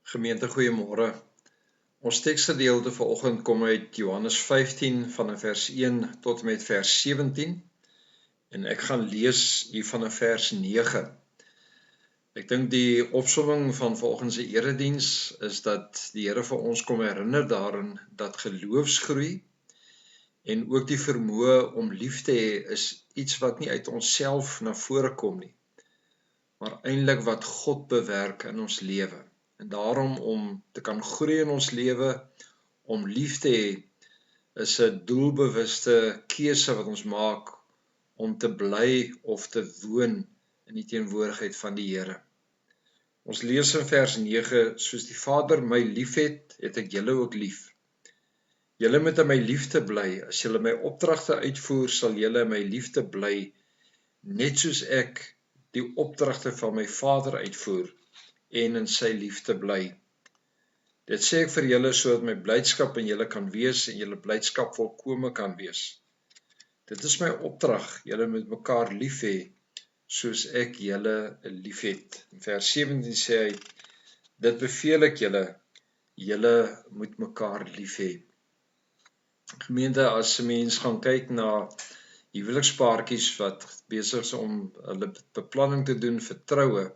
Gemeente, goeiemôre. Ons teksgedeelte vanoggend kom uit Johannes 15 van vers 1 tot en met vers 17 en ek gaan lees hier van vers 9. Ek dink die opsomming van vanoggend se erediens is dat die Here vir ons kom herinner daarin dat geloofsgroei en ook die vermoë om lief te hê is iets wat nie uit onsself na vore kom nie, maar eintlik wat God bewerk in ons lewe. En daarom om te kan groei in ons lewe, om lief te hê, is 'n doelbewuste keuse wat ons maak om te bly of te woon in die teenwoordigheid van die Here. Ons lees in vers 9, soos die Vader my liefhet, het ek julle ook lief. Julle moet in my liefde bly. As julle my opdragte uitvoer, sal julle in my liefde bly, net soos ek die opdragte van my Vader uitvoer en in sy liefde bly. Dit sê ek vir julle sodat my blydskap in julle kan wees en julle blydskap volkome kan wees. Dit is my opdrag, julle moet mekaar lief hê soos ek julle liefhet. In vers 17 sê hy, dit beveel ek julle, julle moet mekaar lief hê. Gemeente, as 'n mens gaan kyk na huwelikspaartjies wat besig is om hulle beplanning te doen vir troue,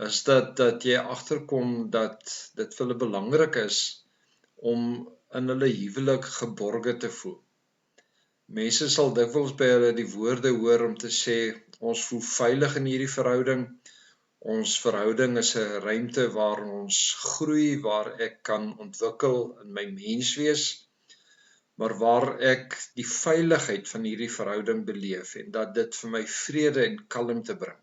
is dat jy agterkom dat dit vir hulle belangrik is om in hulle huwelik geborge te voel. Mense sal dikwels by hulle die woorde hoor om te sê, ons voel veilig in hierdie verhouding, ons verhouding is 'n ruimte waar ons groei, waar ek kan ontwikkel in my menswees, maar waar ek die veiligheid van hierdie verhouding beleef en dat dit vir my vrede en kalmte bring.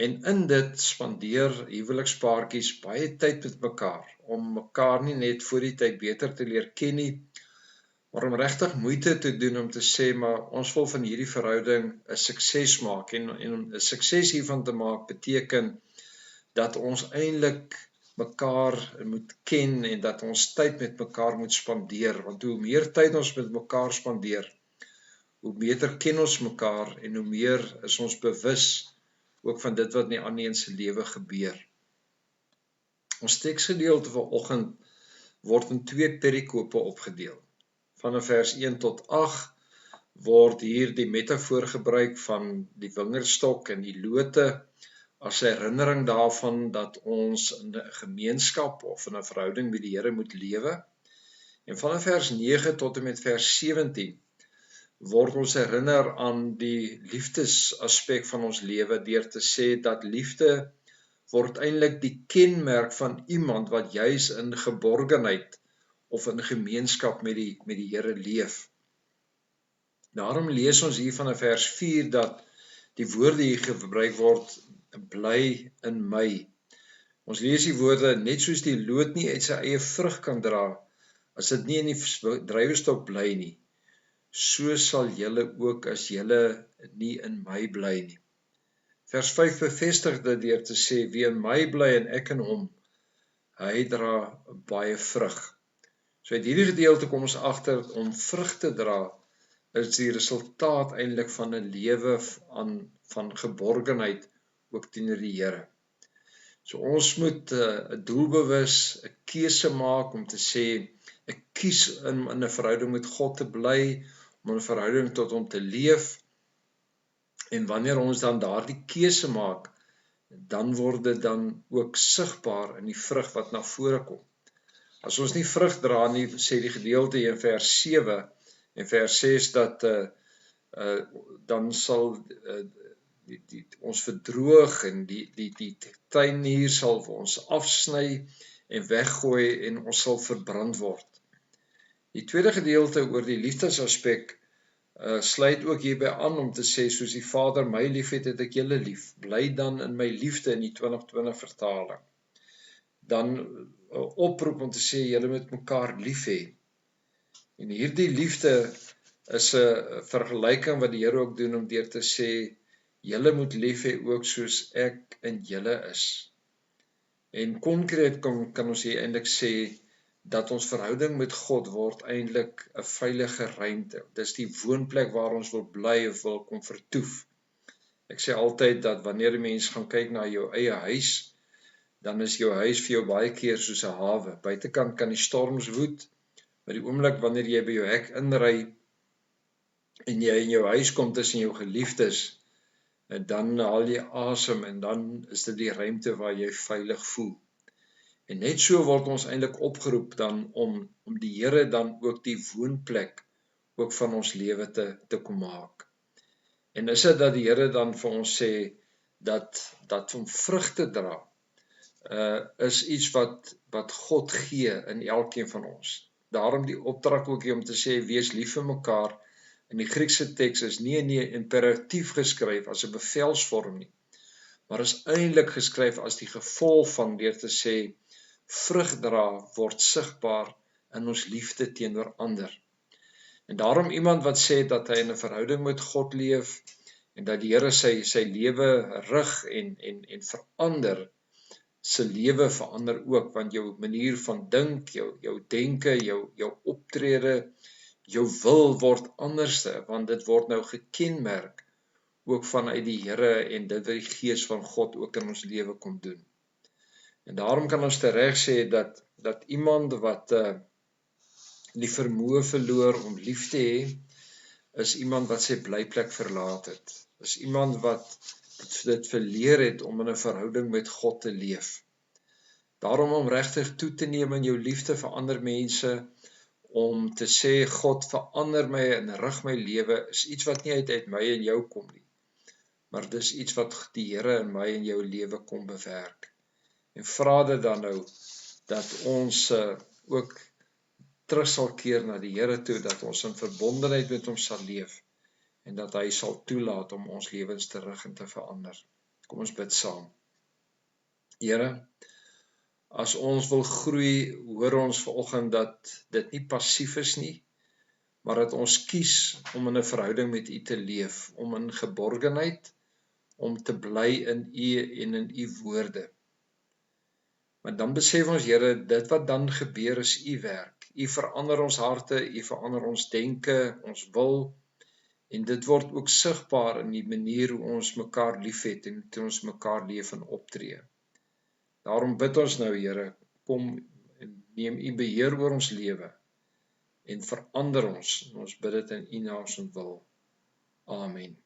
En in dit spandeer huwelikspaartjies baie tyd met mekaar, om mekaar nie net voor die tyd beter te leer ken nie, maar om regtig moeite te doen om te sê, maar ons wil van hierdie verhouding 'n sukses maak, en om 'n sukses hiervan te maak beteken dat ons eintlik mekaar moet ken en dat ons tyd met mekaar moet spandeer, want hoe meer tyd ons met mekaar spandeer, hoe beter ken ons mekaar en hoe meer is ons bewus ook van dit wat in die ander een se lewe gebeur. Ons teksgedeelte vanoggend word in 2 perikope opgedeel. Van vers 1 tot 8 word hier die metafoor gebruik van die wingerdstok en die lote as herinnering daarvan dat ons in 'n gemeenskap of in 'n verhouding met die Here moet lewe. En van vers 9 tot en met vers 17 word ons herinner aan die liefdesaspek van ons lewe deur te sê dat liefde word eintlik die kenmerk van iemand wat juis in geborgenheid of in gemeenskap met die Here leef. Daarom lees ons hier van vers 4 dat die woorde hier gebruik word, bly in my. Ons lees die woorde, net soos die loot nie uit sy eie vrug kan dra, as dit nie in die druiwestok bly nie, so sal julle ook as julle nie in my bly nie. Vers 5 bevestig dit deur te sê, wie in my bly en ek in hom, hy dra baie vrug. So uit hierdie gedeelte kom ons agter om vrug te dra is die resultaat eintlik van 'n lewe van geborgenheid ook teenoor die Here. So ons moet 'n doelbewus 'n keuse maak om te sê ek kies in 'n verhouding met God te bly, om 'n verhouding tot hom te leef. En wanneer ons dan daardie keuse maak, dan word dit dan ook sigbaar in die vrug wat na vore kom. As ons nie vrug dra nie, sê die gedeelte in vers 7 en vers 6 dat dan sal ons verdroog en die tuin hier sal ons afsny en weggooi en ons sal verbrand word. Die tweede gedeelte oor die liefdesaspek sluit ook hierby aan om te sê, soos die Vader my liefhet, het ek julle lief. Bly dan in my liefde in die 2020 vertaling. Dan oproep om te sê, julle moet mekaar lief hê. En hierdie liefde is 'n vergelyking wat die Here ook doen om deur te sê, julle moet lief hê ook soos ek in julle is. En konkreet kan ons hier eintlik sê, dat ons verhouding met God word eintlik 'n veilige ruimte. Dis die woonplek waar ons wil bly of wil kom vertoef. Ek sê altyd dat wanneer 'n mens gaan kyk na jou eie huis, dan is jou huis vir jou baie keer soos 'n hawe. Buitekant kan die storms woed, maar die oomblik wanneer jy by jou hek inry en jy in jou huis kom tussen jou geliefdes, en dan haal jy asem en dan is dit die ruimte waar jy veilig voel. En net so word ons eintlik opgeroep dan om die Here dan ook die woonplek ook van ons lewe te kom maak. En is dit dat die Here dan vir ons sê dat om vrug te dra is iets wat God gee in elkeen van ons. Daarom die opdrag ook hier om te sê wees lief vir mekaar. In die Griekse teks is nie in die imperatief geskryf as 'n bevelsvorm nie, maar is eintlik geskryf as die gevolg van deur te sê vrug dra word sigbaar in ons liefde teenoor ander. En daarom iemand wat sê dat hy in 'n verhouding met God leef en dat die Here sy lewe rig en verander, se lewe verander ook, want jou manier van dink, jou denke, jou optrede, jou wil word anderste, want dit word nou gekenmerk ook vanuit die Here en dit wat die Gees van God ook in ons lewe kom doen. En daarom kan ons tereg sê dat iemand wat die vermoë verloor om lief te hê, is iemand wat sy blyplek verlaat het. Is iemand wat dit verleer het om in 'n verhouding met God te leef. Daarom om regtig toe te neem in jou liefde vir ander mense, om te sê God verander my en rig my lewe, is iets wat nie uit my en jou kom nie, maar dis iets wat die Here in my en jou lewe kom bewerk. En vra dit dan nou dat ons ook terug sal keer na die Here toe, dat ons in verbondenheid met hom sal leef en dat hy sal toelaat om ons lewens te rig en te verander. Kom ons bid saam. Here, as ons wil groei, hoor ons vanoggend dat dit nie passief is nie, maar dat ons kies om in 'n verhouding met U te leef, om in geborgenheid, om te bly in U en in U woorde. Maar dan besef ons, Here, dit wat dan gebeur is U werk. U verander ons harte, U verander ons denke, ons wil, en dit word ook sigbaar in die manier hoe ons mekaar liefhet en hoe ons mekaar leef en optree. Daarom bid ons nou, Here, kom en neem U beheer oor ons lewe en verander ons. Ons bid dit in U naam se wil. Amen.